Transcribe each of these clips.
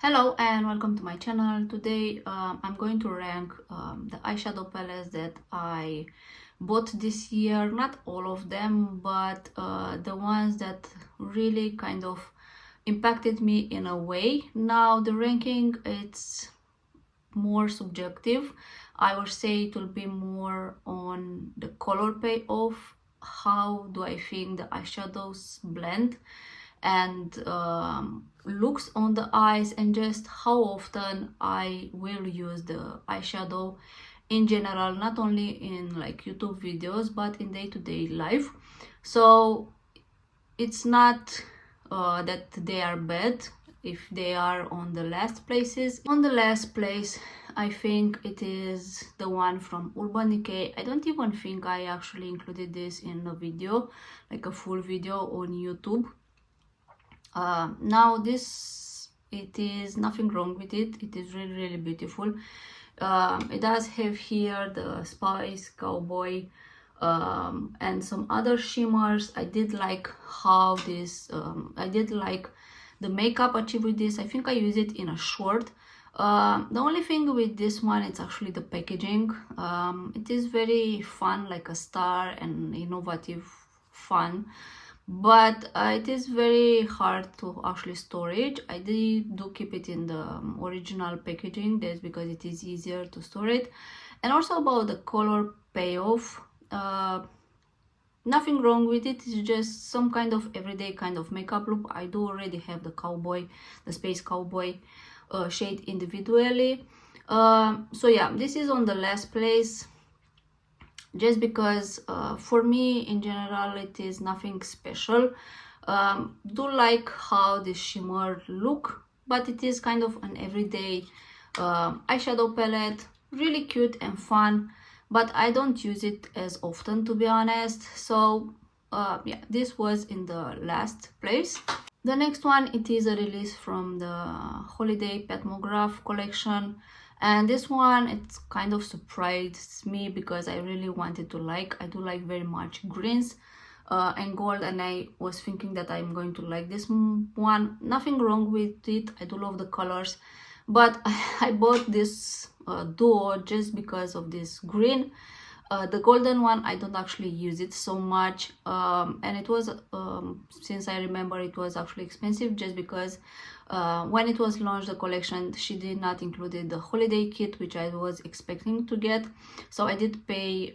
Hello and welcome to my channel. Today I'm going to rank the eyeshadow palettes that I bought this year. Not all of them, but the ones that really kind of impacted me in a way. Now the ranking, it's more subjective. I would say it will be more on the color payoff. How do I think the eyeshadows blend and looks on the eyes, and just how often I will use the eyeshadow in general, not only in like YouTube videos but in day-to-day life. So it's not that they are bad if they are on the last places. On the last place, I think it is the one from Urban Decay. I don't even think I actually included this in a video, like a full video on YouTube. Now this, it is nothing wrong with it. It is really beautiful. It does have here the Spice, Cowboy, and some other shimmers. I did like how this, I did like the makeup achieved with this. I think I use it in a short. The only thing with this one, it's actually the packaging. It is very fun, like a star, and innovative fun, but it is very hard to actually store it. I do keep it in the original packaging. That's because it is easier to store it. And also about the color payoff, nothing wrong with it. It's just some kind of everyday kind of makeup look. I do already have the Cowboy, the Space Cowboy shade individually. So yeah, this is on the last place, just because for me in general it is nothing special. Do like how this shimmer look, but it is kind of an everyday eyeshadow palette, really cute and fun, but I don't use it as often, to be honest. So yeah, this was in the last place. The next one, it is a release from the holiday Patmograph collection, and this one, it's kind of surprised me because I really wanted to like. I do like very much greens and gold, and I was thinking that I'm going to like this one. Nothing wrong with it. I do love the colors, but I bought this duo just because of this green. The golden one, I don't actually use it so much, and it was, since I remember, it was actually expensive, just because when it was launched, the collection, she did not include the holiday kit, which I was expecting to get. So I did pay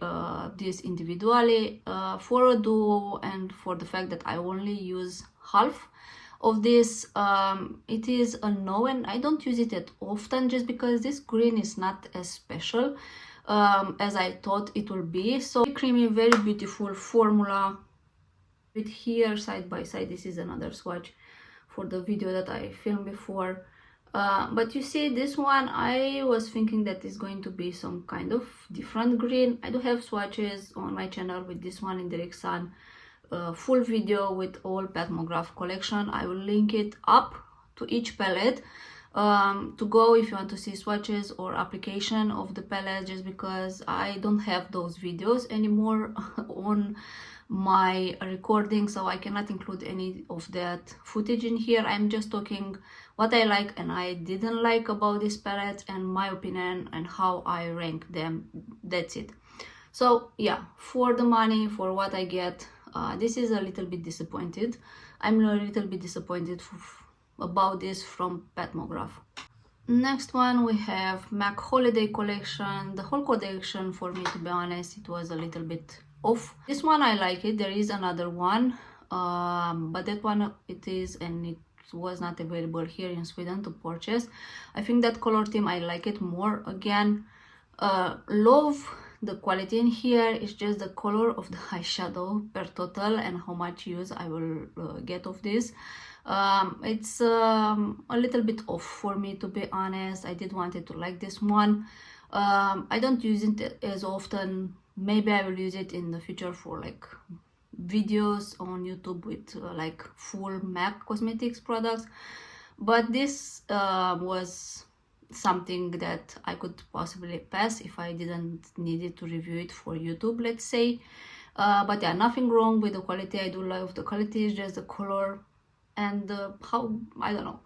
this individually for a duo, and for the fact that I only use half of this. It is a no, and I don't use it that often, just because this green is not as special as I thought it will be. So creamy, very beautiful formula. With here side by side, this is another swatch for the video that I filmed before. But you see, this one, I was thinking that is going to be some kind of different green. I do have swatches on my channel with this one in direct sun, full video with all Patmograph collection. I will link it up to each palette to go if you want to see swatches or application of the palette, just because I don't have those videos anymore on my recording, so I cannot include any of that footage in here. I'm just talking what I like and I didn't like about this palette, and my opinion and how I rank them. That's it. So yeah, for the money, for what I get, this is a little bit disappointed. I'm a little bit disappointed about this from Patmograph. Next one, we have MAC Holiday Collection. The whole collection, for me, to be honest, it was a little bit off. This one, I like it. There is another one, but that one, it is, and it was not available here in Sweden to purchase. I think that color theme, I like it more. Again, love the quality in here. It's just the color of the eyeshadow per total and how much use I will get of this. It's a little bit off for me, to be honest. I did wanted to like this one. I don't use it as often. Maybe I will use it in the future for like videos on YouTube with like full MAC cosmetics products, but this was something that I could possibly pass if I didn't need it to review it for YouTube, let's say. But yeah, nothing wrong with the quality. I do love the quality. It's just the color and how, I don't know,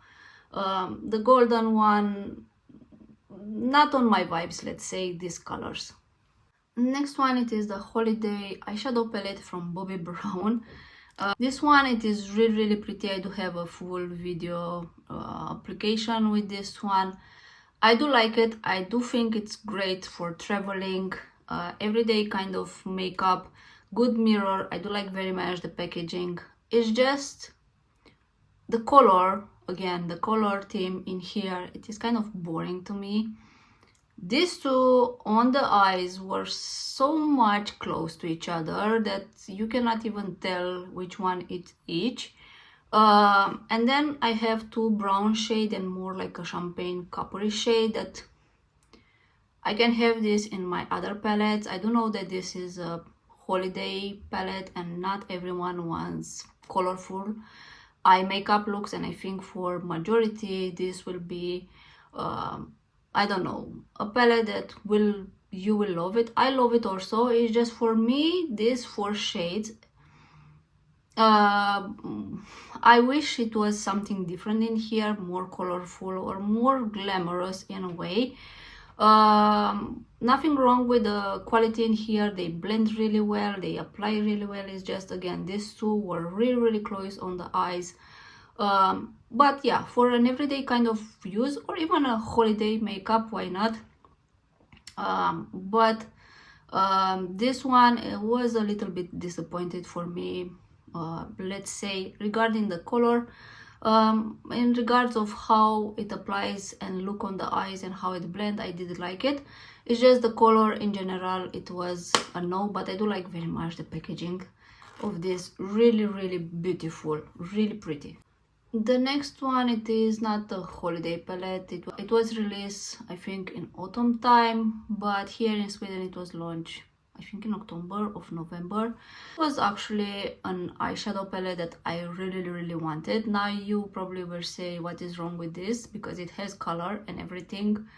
The golden one, not on my vibes, let's say, these colors. Next one, it is the holiday eyeshadow palette from Bobbi Brown. This one, it is really pretty. I do have a full video application with this one. I do like it. I do think it's great for traveling, everyday kind of makeup, good mirror. I do like very much the packaging. It's just the color, again, the color theme in here, it is kind of boring to me. These two on the eyes were so much close to each other that you cannot even tell which one is each. And then I have two brown shade and more like a champagne coppery shade that I can have this in my other palettes. I do know that this is a holiday palette and not everyone wants colorful eye makeup looks, and I think for majority this will be I don't know, a palette that you will love it. I love it also. It's just for me, these four shades, I wish it was something different in here, more colorful or more glamorous in a way. Nothing wrong with the quality in here. They blend really well, they apply really well. It's just, again, these two were really close on the eyes. But yeah, for an everyday kind of use or even a holiday makeup, why not? This one was a little bit disappointed for me, let's say, regarding the color. In regards of how it applies and look on the eyes and how it blend, I did like it. It's just the color in general, it was a no, but I do like very much the packaging of this. Really beautiful, really pretty. The next one, it is not a holiday palette. It was released, I think, in autumn time, but here in Sweden it was launched, I think, in October or November. It was actually an eyeshadow palette that I really wanted. Now you probably will say, what is wrong with this? Because it has color and everything.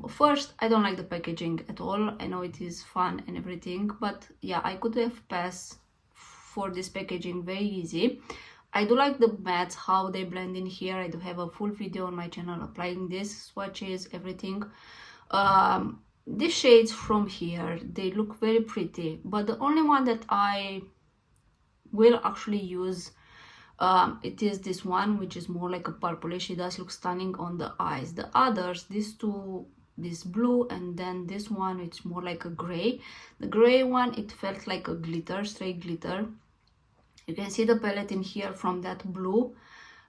First, I don't like the packaging at all. I know it is fun and everything, but yeah, I could have passed for this packaging very easy. I do like the mattes, how they blend in here. I do have a full video on my channel applying this, swatches, everything. These shades from here, they look very pretty, but the only one that I will actually use, it is this one, which is more like a purplish. It does look stunning on the eyes. The others, these two, this blue, and then this one, it's more like a gray. The gray one, it felt like a glitter, straight glitter. You can see the palette in here from that blue.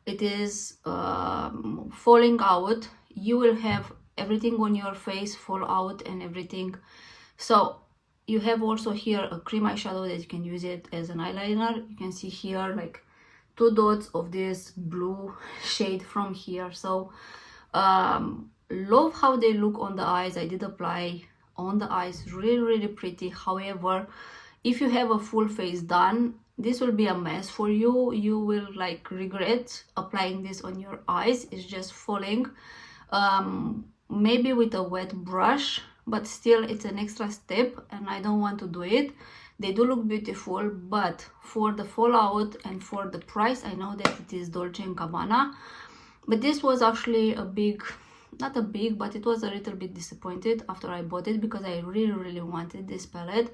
It is falling out. You will have everything on your face fall out and everything. So you have also here a cream eyeshadow that you can use it as an eyeliner. You can see here like two dots of this blue shade from here. So love how they look on the eyes. I did apply on the eyes, really pretty. However, if you have a full face done, this will be a mess for you. You will like regret applying this on your eyes. It's just falling. Maybe with a wet brush, but still it's an extra step and I don't want to do it. They do look beautiful, but for the fallout and for the price, I know that it is Dolce & Gabbana, but this was actually a big, not a big, but it was a little bit disappointed after I bought it, because I really wanted this palette,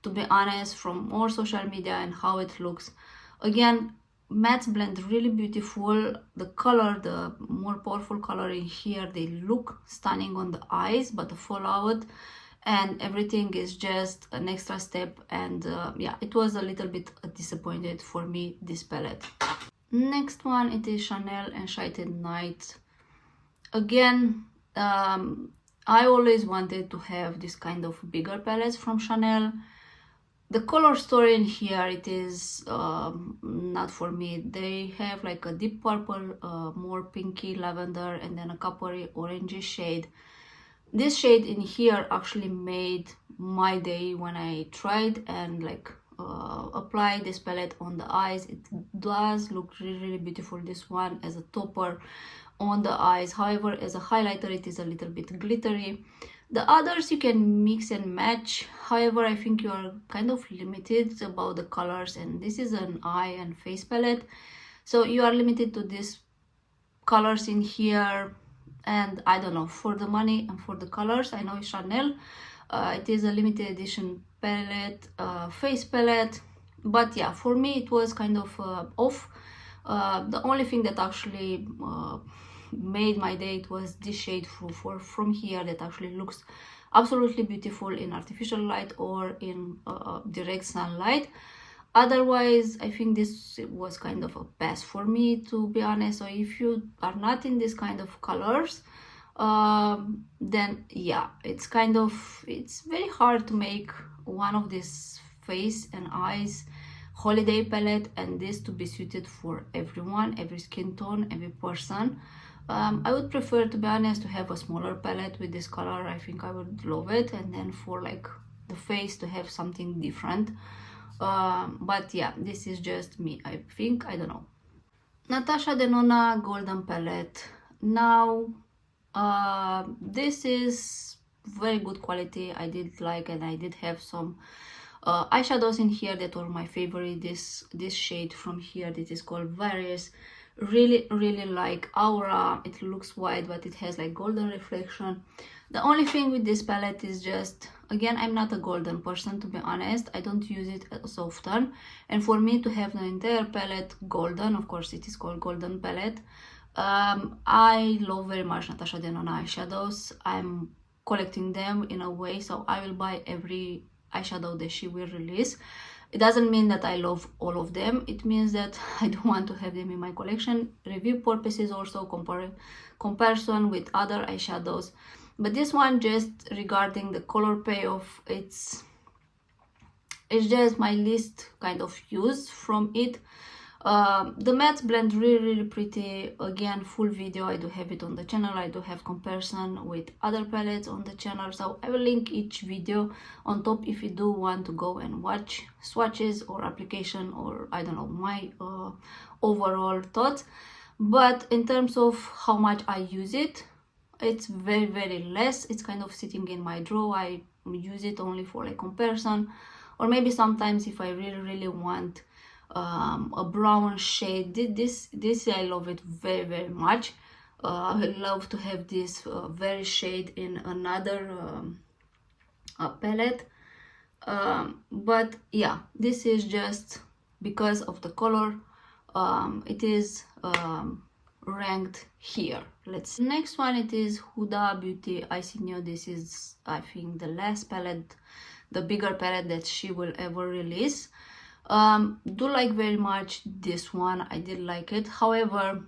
to be honest, from more social media and how it looks. Again, mattes blend really beautiful. The color, the more powerful color in here, they look stunning on the eyes, but the fallout and everything is just an extra step, and yeah, it was a little bit disappointed for me, this palette. Next one, it is Chanel Enchanted Night. Again, I always wanted to have this kind of bigger palettes from Chanel. The color story in here, it is not for me. They have like a deep purple, more pinky lavender, and then a coppery orangey shade. This shade in here actually made my day when I tried and like apply this palette on the eyes. It does look really beautiful, this one, as a topper on the eyes. However, as a highlighter, it is a little bit glittery. The others you can mix and match. However, I think you are kind of limited about the colors, and this is an eye and face palette, so you are limited to these colors in here. And I don't know, for the money and for the colors, I know it's Chanel, it is a limited edition palette, face palette, but yeah, for me it was kind of off. The only thing that actually made my day, it was this shade from here that actually looks absolutely beautiful in artificial light or in direct sunlight. Otherwise, I think this was kind of a pass for me, to be honest. So if you are not in this kind of colors, then yeah, it's very hard to make one of these face and eyes holiday palette and this to be suited for everyone, every skin tone, every person. I would prefer, to be honest, to have a smaller palette with this color. I think I would love it, and then for like the face to have something different. But yeah, this is just me, I think. I don't know. Natasha Denona Golden Palette. Now this is very good quality. I did like, and I did have some eyeshadows in here that were my favorite. This shade from here, this is called Various. Really like Aura. It looks white, but it has like golden reflection. The only thing with this palette is just, again, I'm not a golden person, to be honest. I don't use it as often, and for me to have the entire palette golden, of course it is called golden palette. I love very much Natasha Denona eyeshadows. I'm collecting them in a way, so I will buy every eyeshadow that she will release. It doesn't mean that I love all of them. It means that I don't want to have them in my collection. Review purposes also, comparison with other eyeshadows. But this one, just regarding the color payoff, it's just my least kind of use from it. The mattes blend really pretty. Again, full video, I do have it on the channel. I do have comparison with other palettes on the channel, so I will link each video on top if you do want to go and watch swatches or application, or I don't know, my overall thoughts. But in terms of how much I use it, it's very less. It's kind of sitting in my drawer. I use it only for like comparison, or maybe sometimes if I really want a brown shade. This I love it very much. I love to have this very shade in another palette, but yeah, this is just because of the color. It is ranked here. Next one, it is Huda Beauty Eyeshadow. This is, I think, the last palette, the bigger palette that she will ever release. Do like very much this one. I did like it. However,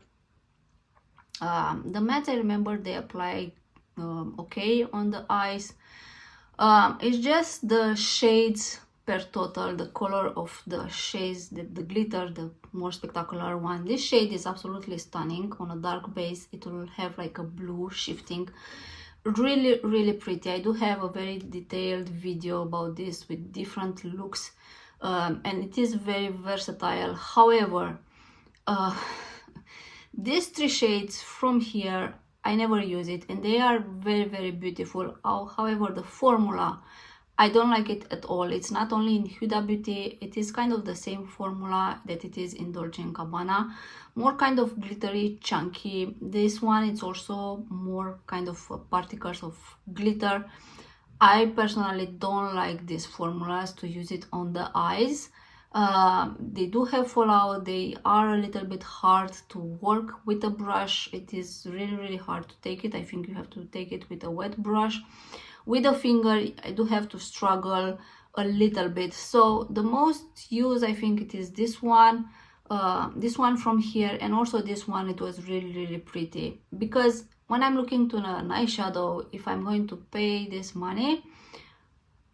the matte, I remember they apply okay on the eyes. It's just the shades per total, the color of the shades, the glitter, the more spectacular one. This shade is absolutely stunning on a dark base. It will have like a blue shifting. Really pretty. I do have a very detailed video about this with different looks. And it is very versatile. However, these three shades from here, I never use it, and they are very beautiful. However, the formula, I don't like it at all. It's not only in Huda Beauty, it is kind of the same formula that it is in Dolce & Gabbana. More kind of glittery, chunky. This one, it's also more kind of particles of glitter. I personally don't like these formulas to use it on the eyes. They do have fallout. They are a little bit hard to work with a brush. It is really hard to take it. I think you have to take it with a wet brush. With a finger, I do have to struggle a little bit. So the most used, I think, it is this one from here, and also this one. It was really pretty, because when I'm looking to an eyeshadow, if I'm going to pay this money,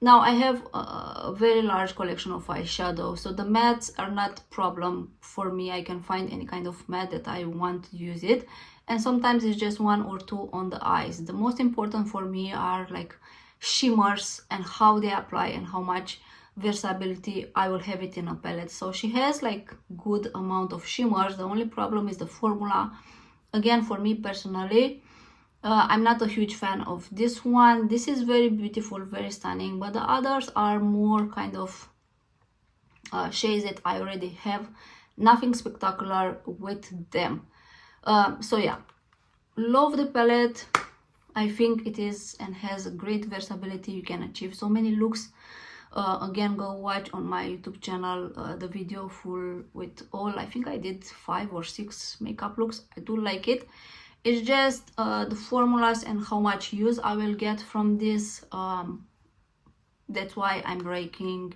now I have a very large collection of eyeshadow, so the mattes are not problem for me. I can find any kind of matte that I want to use it, and sometimes it's just one or two on the eyes. The most important for me are like shimmers and how they apply and how much versatility I will have it in a palette. So she has like good amount of shimmers. The only problem is the formula. Again, for me personally, I'm not a huge fan of this one. This is very beautiful, very stunning, but the others are more kind of shades that I already have. Nothing spectacular with them. So yeah, love the palette. I think it is and has a great versatility. You can achieve so many looks. Again, go watch on my YouTube channel the video full with all. I think I did 5 or 6 makeup looks. I do like it. It's just the formulas and how much use I will get from this. That's why I'm raking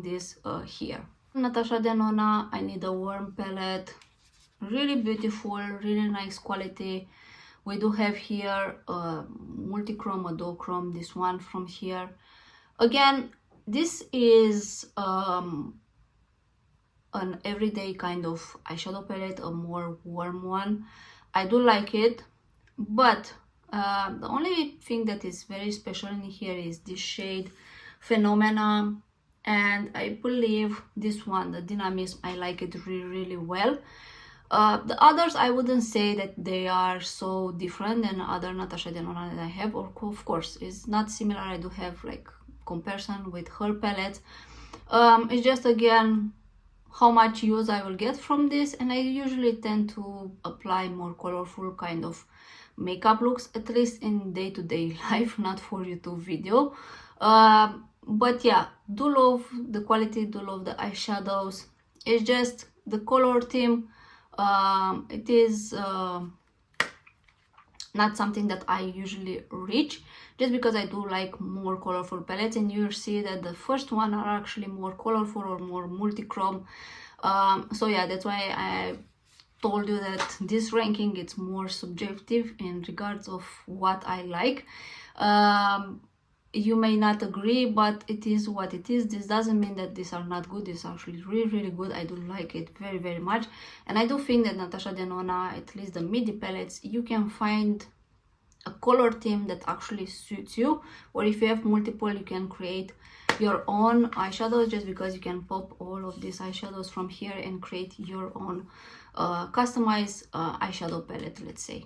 this here. Natasha Denona, I need a warm palette. Really beautiful, really nice quality. We do have here multi-chrome, a duochrome, this one from here. Again, this is an everyday kind of eyeshadow palette, a more warm one. I do like it, but the only thing that is very special in here is this shade Phenomena, and I believe this one, the Dynamism, I like it really well. The others, I wouldn't say that they are so different than other Natasha Denona that I have, or of course it's not similar. I do have like comparison with her palette. It's just again how much use I will get from this, and I usually tend to apply more colorful kind of makeup looks, at least in day-to-day life, not for YouTube video. But yeah, do love the quality, do love the eyeshadows. It's just the color theme. It is not something that I usually reach, just because I do like more colorful palettes, and you'll see that the first one are actually more colorful or more multi-chrome. So yeah, that's why I told you that this ranking it's more subjective in regards of what I like. You may not agree, but it is what it is. This doesn't mean that these are not good. This is actually really good. I do like it very much, and I do think that Natasha Denona, at least the midi palettes, you can find a color theme that actually suits you, or if you have multiple, you can create your own eyeshadows, just because you can pop all of these eyeshadows from here and create your own customized eyeshadow palette, let's say.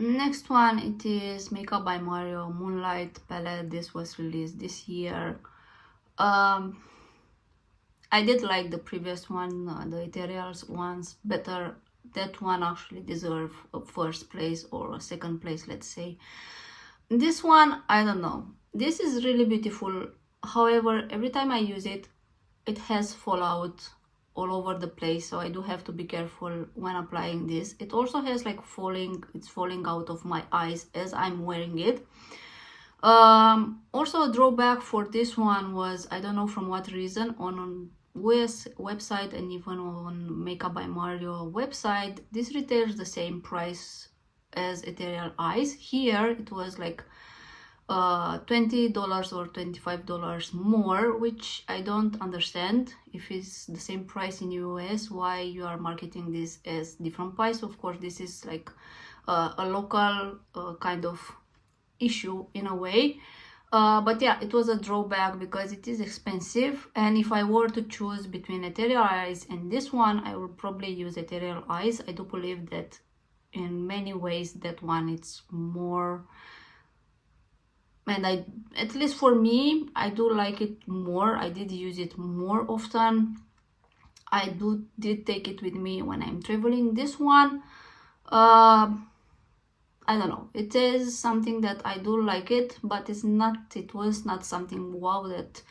Next one, it is Makeup by Mario Moonlight palette. This was released this year. I did like the previous one, the Ethereal ones better. That one actually deserve a first place or a second place, let's say. This one, I don't know. This is really beautiful. However, every time I use it, it has fallout all over the place, so I do have to be careful when applying this. It also has like it's falling out of my eyes as I'm wearing it. Also a drawback for this one was, I don't know from what reason, on US website and even on Makeup by Mario website, this retails the same price as Ethereal Eyes. Here it was like $20 or $25 more, which I don't understand. If it's the same price in US, why you are marketing this as different price? Of course, this is like a local kind of issue in a way. But yeah, it was a drawback because it is expensive, and if I were to choose between Ethereal Eyes and this one, I would probably use Ethereal Eyes. I do believe that in many ways that one it's more, and at least for me, I do like it more. I did use it more often. I did take it with me when I'm traveling. This one, I don't know, it is something that I do like it, but it was not something wow that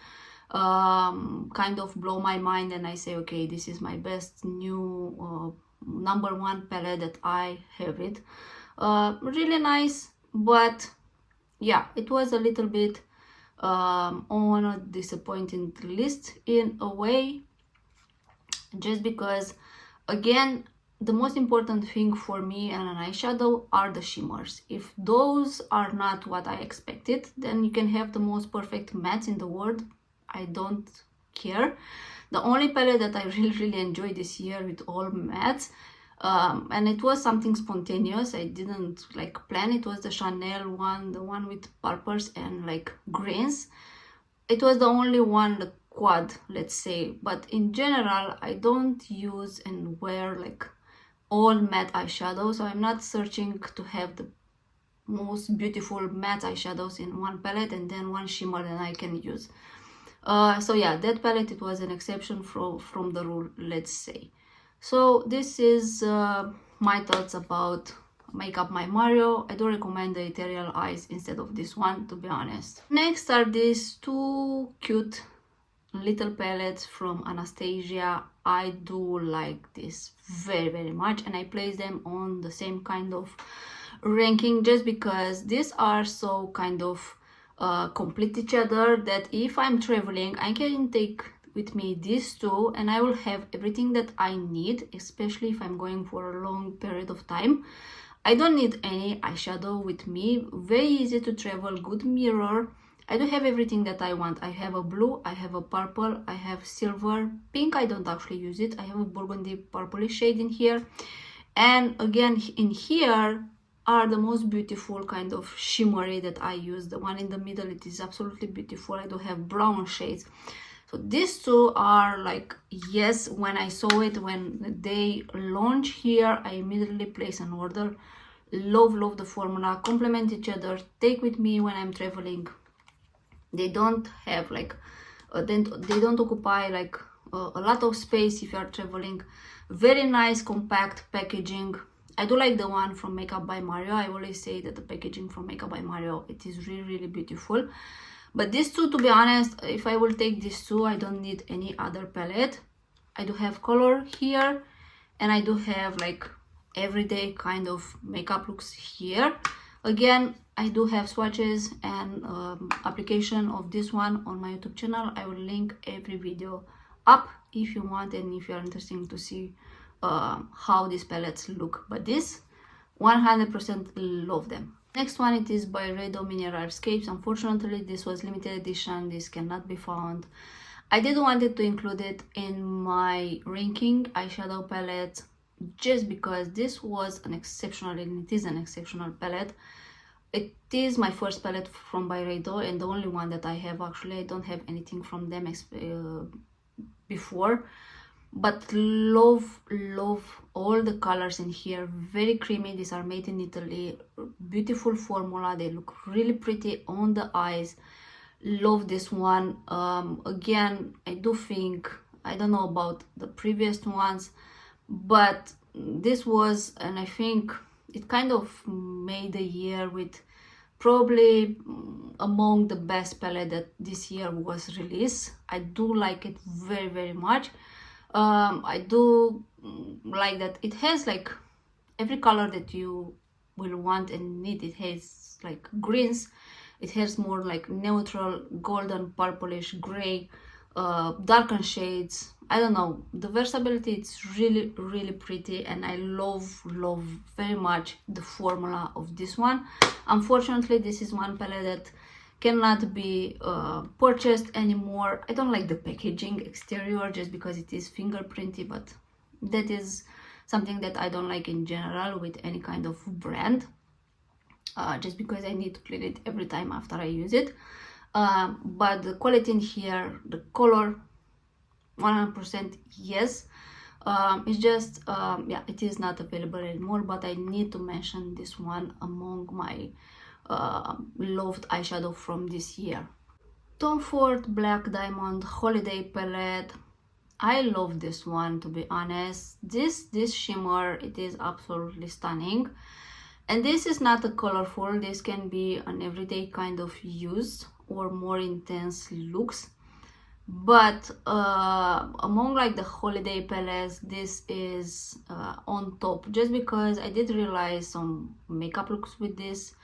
kind of blow my mind and I say, okay, this is my best new number one palette that I have it. Really nice, but yeah, it was a little bit on a disappointing list in a way, just because, again, the most important thing for me and an eyeshadow are the shimmers. If those are not what I expected, then you can have the most perfect mattes in the world. I don't care. The only palette that I really enjoyed this year with all mattes, and it was something spontaneous, I didn't like plan, it was the Chanel one, the one with purples and like greens. It was the only one, the quad, let's say. But in general, I don't use and wear like all matte eyeshadow, so I'm not searching to have the most beautiful matte eyeshadows in one palette, and then one shimmer that I can use. So yeah, that palette, it was an exception from the rule, let's say. So this is my thoughts about Makeup by Mario. I do recommend the Ethereal eyes instead of this one, to be honest. Next are these two cute little palettes from Anastasia. I do like this very much, and I place them on the same kind of ranking just because these are so kind of complete each other, that if I'm traveling, I can take with me these two and I will have everything that I need, especially if I'm going for a long period of time. I don't need any eyeshadow with me, very easy to travel, good mirror. I do have everything that I want. I have a blue, I have a purple, I have silver, pink I don't actually use it, I have a burgundy purplish shade in here, and again in here are the most beautiful kind of shimmery that I use. The one in the middle, it is absolutely beautiful. I do have brown shades. So these two are like, yes, when I saw it, when they launch here, I immediately place an order. Love the formula, complement each other, take with me when I'm traveling. They don't have like, they don't occupy like a lot of space if you are traveling. Very nice compact packaging. I do like the one from Makeup by Mario. I always say that the packaging from Makeup by Mario, it is really beautiful. But these two, to be honest, if I will take these two, I don't need any other palette. I do have color here, and I do have like everyday kind of makeup looks here. Again, I do have swatches and application of this one on my YouTube channel. I will link every video up if you want, and if you are interested to see how these palettes look. But this 100% love them. Next one, it is by Redo Mineral Escapes. Unfortunately, this was limited edition. This cannot be found. I did wanted to include it in my ranking eyeshadow palette just because this was an exceptional, and it is an exceptional palette. It is my first palette from by Redo, and the only one that I have. Actually, I don't have anything from them before, but love all the colors in here. Very creamy. These are made in Italy. Beautiful formula. They look really pretty on the eyes. Love this one. Again, I do think, I don't know about the previous ones, but this was, and I think it kind of made the year with probably among the best palette that this year was released. I do like it very much. I do like that it has like every color that you will want and need. It has like greens, it has more like neutral golden, purplish, gray, darker shades. I don't know, the versatility, it's really pretty, and I love very much the formula of this one. Unfortunately, this is one palette that cannot be purchased anymore. I don't like the packaging exterior just because it is fingerprinty, but that is something that I don't like in general with any kind of brand, just because I need to clean it every time after I use it. But the quality in here, the color, 100% yes. It's just yeah, it is not available anymore, but I need to mention this one among my loved eyeshadow from this year. TomFord Black Diamond Holiday Palette. I love this one, to be honest. This shimmer, it is absolutely stunning, and this is not a colorful. This can be an everyday kind of use or more intense looks, but among like the holiday palettes, this is on top, just because I did realize some makeup looks with this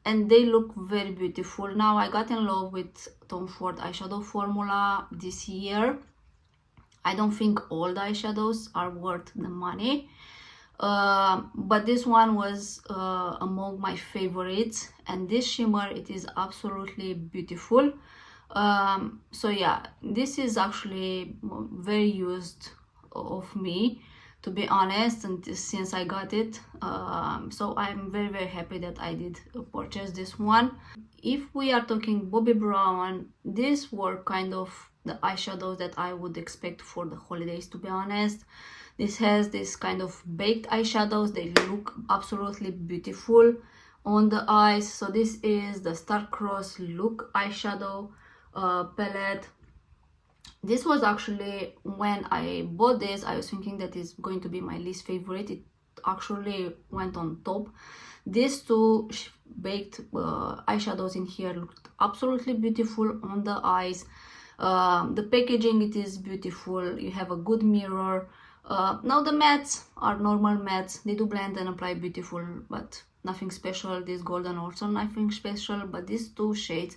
and they look very beautiful. Now I got in love with TomFord eyeshadow formula this year. I don't think all the eyeshadows are worth the money, but this one was among my favorites, and this shimmer, it is absolutely beautiful. So yeah, this is actually very used of me, to be honest, and since I got it, so I'm very happy that I did purchase this one. If we are talking Bobbi Brown, these were kind of the eyeshadows that I would expect for the holidays, to be honest. This has this kind of baked eyeshadows. They look absolutely beautiful on the eyes. So this is the Star-Crossed Look eyeshadow palette. This was actually, when I bought this, I was thinking that it's going to be my least favorite. It actually went on top. These two baked eyeshadows in here looked absolutely beautiful on the eyes. The packaging, it is beautiful. You have a good mirror. Now the mattes are normal mattes. They do blend and apply beautiful, but nothing special. This golden also nothing special, but these two shades.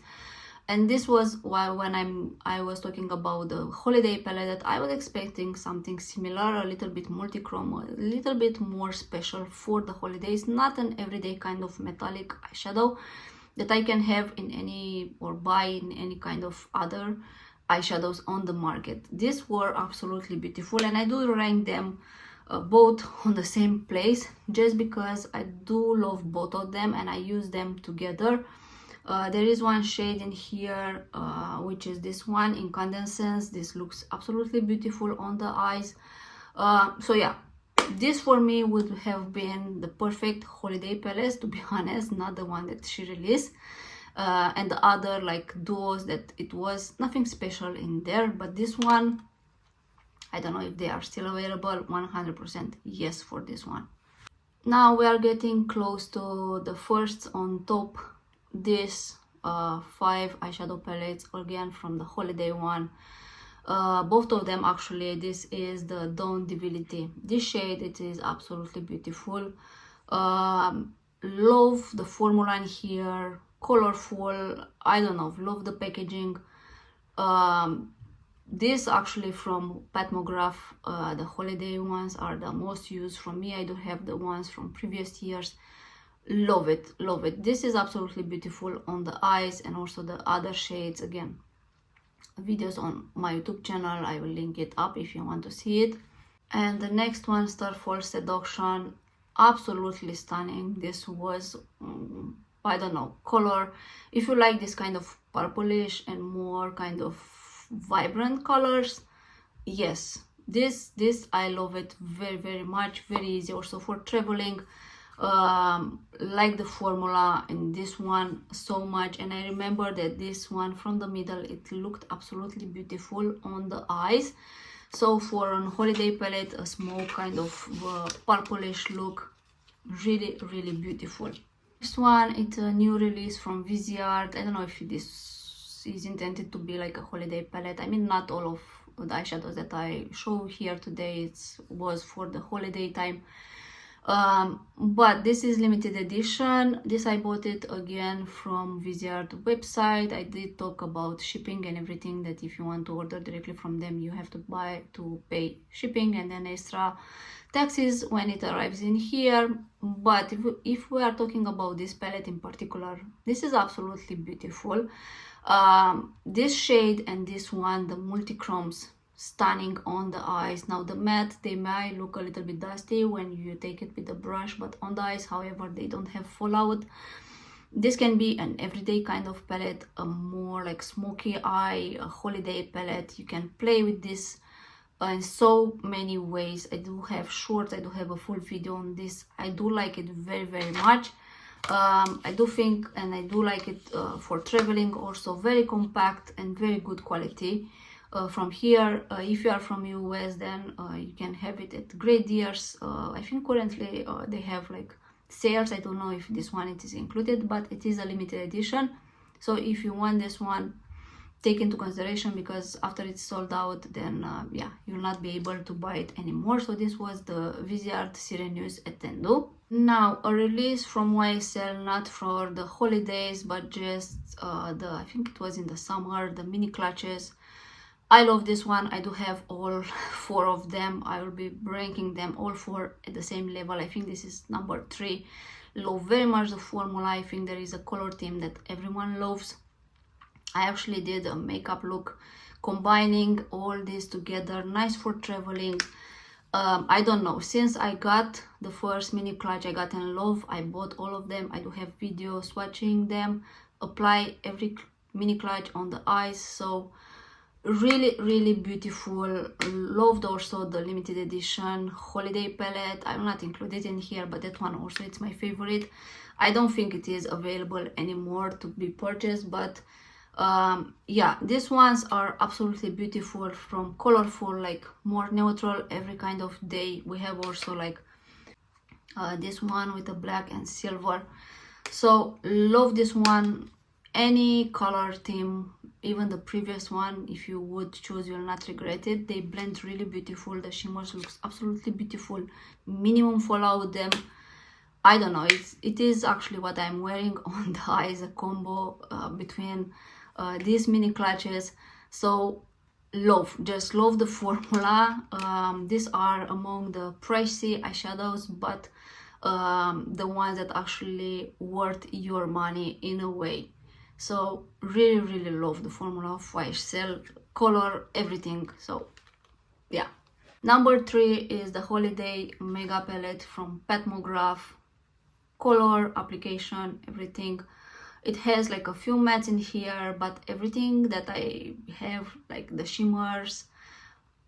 And this was why when I was talking about the holiday palette, that I was expecting something similar, a little bit multi-chrome, a little bit more special for the holidays, not an everyday kind of metallic eyeshadow that I can have in any, or buy in any kind of other eyeshadows on the market. These were absolutely beautiful, and I do rank them both on the same place, just because I do love both of them and I use them together. There is one shade in here, which is this one, Incandescence. This looks absolutely beautiful on the eyes. So yeah, this for me would have been the perfect holiday palette, to be honest, not the one that she released. And the other like duos, that it was nothing special in there, but this one, I don't know if they are still available. 100% yes for this one. Now we are getting close to the first on top. This 5 eyeshadow palettes, again from the holiday one. Both of them actually. This is the Dawn Divinity. This shade, it is absolutely beautiful. Love the formula in here, colorful. I don't know, love the packaging. This actually from Patmograph, the holiday ones are the most used from me. I do have the ones from previous years. Love it, love it. This is absolutely beautiful on the eyes, and also the other shades, again, videos on my YouTube channel. I will link it up if you want to see it. And the next one, Starfall Seduction, absolutely stunning. This was I don't know, color. If you like this kind of purplish and more kind of vibrant colors, yes, this I love it very much. Very easy also for traveling. Like the formula in this one so much, and I remember that this one from the middle, it looked absolutely beautiful on the eyes. So for a holiday palette, a small kind of purplish look, really beautiful. Next one, it's a new release from Viseart. I don't know if this is intended to be like a holiday palette. I mean, not all of the eyeshadows that I show here today was for the holiday time. But this is limited edition. This I bought it again from Viseart website. I did talk about shipping and everything, that if you want to order directly from them, you have to pay shipping and then extra taxes when it arrives in here. But if we are talking about this palette in particular, this is absolutely beautiful. This shade and this one, the multi-chromes, stunning on the eyes. Now the matte, they might look a little bit dusty when you take it with the brush, but on the eyes, however, they don't have fallout. This can be an everyday kind of palette, a more like smoky eye, a holiday palette. You can play with this in so many ways. I do have shorts, I do have a full video on this. I do like it very much. I do think, and I do like it for traveling also. Very compact and very good quality. From here, if you are from US, then you can have it at great deals. I think currently they have like sales. I don't know if this one it is included, but it is a limited edition. So if you want this one, take into consideration, because after it's sold out, then yeah, you'll not be able to buy it anymore. So this was the Viseart Sireneuse Etendo. Now a release from YSL, not for the holidays, but just I think it was in the summer, the mini clutches. I love this one. I do have all 4 of them. I will be ranking them all 4 at the same level. I think this is number 3. Love very much the formula. I think there is a color theme that everyone loves. I actually did a makeup look combining all this together. Nice for traveling. I don't know, since I got the first mini clutch, I got in love. I bought all of them. I do have videos swatching them, apply every mini clutch on the eyes. So Really beautiful. Loved also the limited edition holiday palette. I will not include it in here, but that one also, it's my favorite. I don't think it is available anymore to be purchased, but yeah, these ones are absolutely beautiful, from colorful, like more neutral every kind of day. We have also like this one with the black and silver, so love this one. Any color theme, even the previous one, if you would choose, you'll not regret it. They blend really beautiful. The shimmers looks absolutely beautiful. Minimum fallout them. I don't know, it is actually what I'm wearing on the eyes, a combo between these mini clutches. So just love the formula. These are among the pricey eyeshadows, but the ones that actually worth your money in a way. So really love the formula of YSL, color, everything. So yeah. Number 3 is the Holiday Mega Palette from Petmograph. Color, application, everything. It has like a few mattes in here, but everything that I have, like the shimmers,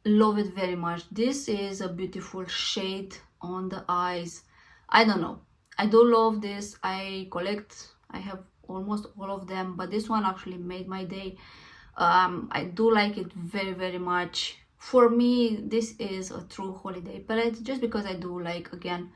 love it very much. This is a beautiful shade on the eyes. I don't know, I do love this. I have almost all of them, but this one actually made my day. I do like it very much. For me, this is a true holiday palette, just because I do like, again,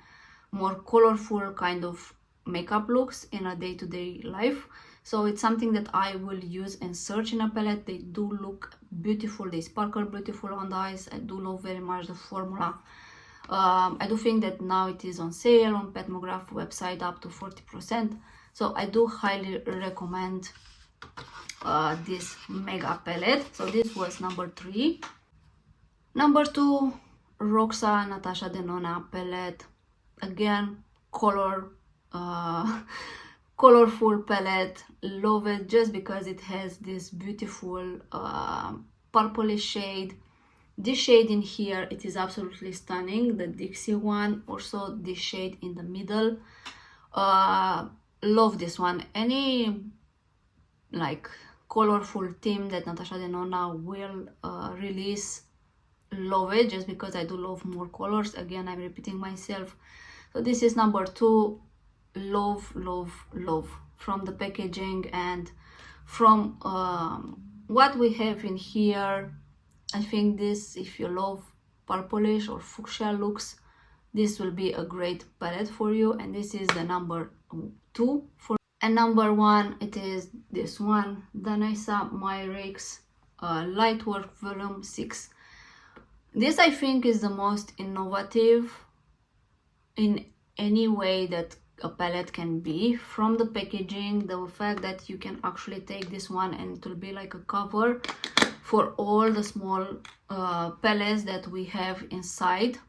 more colorful kind of makeup looks in a day-to-day life. So it's something that I will use and search in a palette. They do look beautiful, they sparkle beautiful on the eyes. I do love very much the formula. I do think that now it is on sale on Petmograph website, up to 40%. So I do highly recommend this mega palette. So this was number 3. Number 2, Roxa Natasha Denona palette. Again, colorful palette. Love it just because it has this beautiful purplish shade. This shade in here, it is absolutely stunning. The Dixie one, also this shade in the middle. Love this one. Any like colorful theme that Natasha Denona will release, love it, just because I do love more colors. Again, I'm repeating myself. So this is number 2. Love from the packaging and from what we have in here. I think this, if you love purplish or fuchsia looks, this will be a great palette for you. And this is the number 2 for. And number 1, it is this one, Denona Myricks Lightwork Volume 6. This, I think, is the most innovative in any way that a palette can be. From the packaging, the fact that you can actually take this one and it will be like a cover for all the small palettes that we have inside.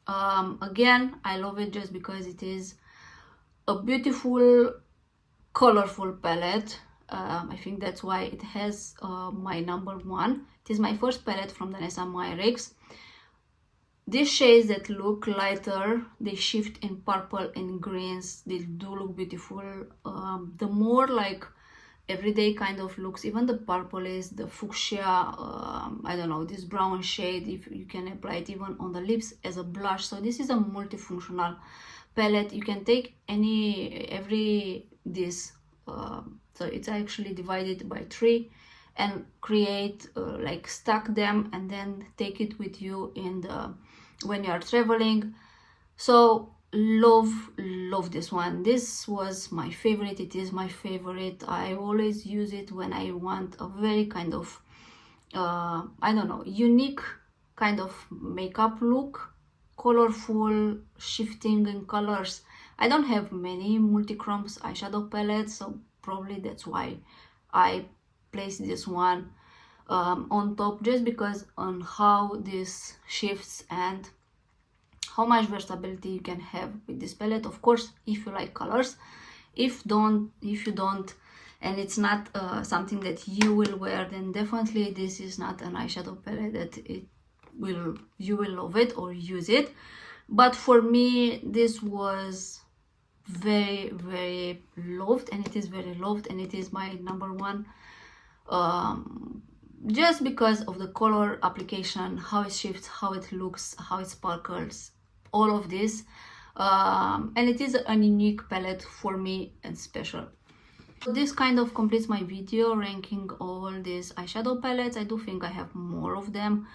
Again, I love it just because it is a beautiful colorful palette. I think that's why it has my number 1. It is my first palette from Denona Myricks. These shades that look lighter, they shift in purple and greens. They do look beautiful. The more like everyday kind of looks, even the purple is the fuchsia, I don't know, this brown shade, if you can apply it even on the lips as a blush. So this is a multifunctional palette. You can take this, so it's actually divided by 3, and create like stack them and then take it with you in the when you are traveling. So love this one. This was my favorite. It is my favorite. I always use it when I want a very kind of I don't know, unique kind of makeup look, colorful, shifting in colors. I don't have many multi-chromes eyeshadow palettes, so probably that's why I placed this one on top, just because on how this shifts and how much versatility you can have with this palette. Of course, if you like colors. If you don't, and it's not something that you will wear, then definitely this is not an eyeshadow palette that you will love it or use it. But for me, this was very loved, and it is very loved, and it is my number 1 just because of the color application, how it shifts, how it looks, how it sparkles, all of this. And it is a unique palette for me and special. So this kind of completes my video ranking all these eyeshadow palettes. I do think I have more of them,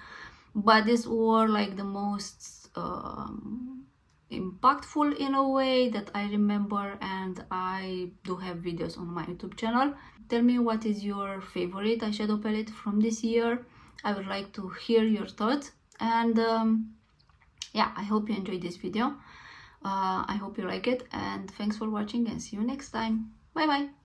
but these were like the most impactful in a way that I remember, and I do have videos on my YouTube channel. Tell me what is your favorite eyeshadow palette from this year. I would like to hear your thoughts, and yeah, I hope you enjoyed this video. I hope you like it, and thanks for watching, and see you next time. Bye bye.